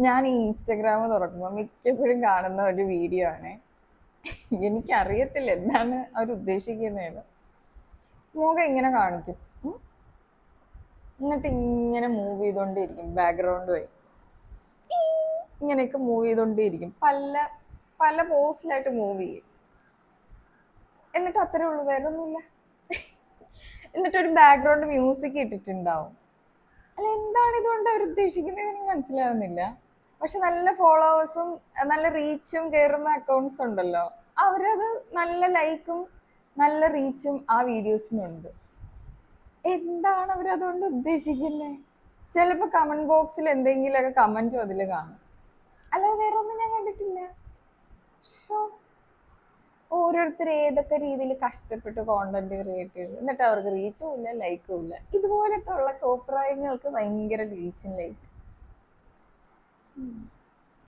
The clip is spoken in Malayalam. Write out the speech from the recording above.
ഞാൻ ഈ ഇൻസ്റ്റഗ്രാം തുറക്കുമ്പോൾ മിക്കപ്പോഴും കാണുന്ന ഒരു വീഡിയോ ആണ്. എനിക്കറിയത്തില്ല എന്താണ് അവർ ഉദ്ദേശിക്കുന്നതെന്ന്. മുഖം ഇങ്ങനെ കാണിക്കും, എന്നിട്ട് ഇങ്ങനെ മൂവ് ചെയ്തോണ്ടേയിരിക്കും ബാക്ക്ഗ്രൗണ്ട് വഴി, ഇങ്ങനെയൊക്കെ മൂവ് ചെയ്തോണ്ടേയിരിക്കും, പല പല പോസ്റ്റിലായിട്ട് മൂവ് ചെയ്യും. എന്നിട്ട് അത്രേ ഉള്ളൂ, വേറെ ഒന്നുമില്ല. എന്നിട്ടൊരു ബാക്ക്ഗ്രൗണ്ട് മ്യൂസിക് ഇട്ടിട്ടുണ്ടാവും. അല്ല, എന്താണ് ഇതുകൊണ്ട് അവർ ഉദ്ദേശിക്കുന്നത് എനിക്ക് മനസ്സിലാവുന്നില്ല. പക്ഷെ നല്ല ഫോളോവേഴ്സും നല്ല റീച്ചും കയറുന്ന അക്കൗണ്ട്സ് ഉണ്ടല്ലോ, അവരത് നല്ല ലൈക്കും നല്ല റീച്ചും ആ വീഡിയോസിനുണ്ട്. എന്താണ് അവരതുകൊണ്ട് ഉദ്ദേശിക്കുന്നത്? ചിലപ്പോൾ കമന്റ് ബോക്സിൽ എന്തെങ്കിലുമൊക്കെ കമന്റും അതിൽ കാണും, അല്ലാതെ വേറെ ഒന്നും ഞാൻ കണ്ടിട്ടില്ല. ഓരോരുത്തർ ഏതൊക്കെ രീതിയിൽ കഷ്ടപ്പെട്ട് കോണ്ടന്റ് ക്രിയേറ്റ് ചെയ്തു, എന്നിട്ട് അവർക്ക് റീച്ചും ഇല്ല ലൈക്കും ഇല്ല. ഇതുപോലത്തെ ഉള്ള കോപ്രായങ്ങൾക്ക് ഭയങ്കര റീച്ചും ലൈക്കും.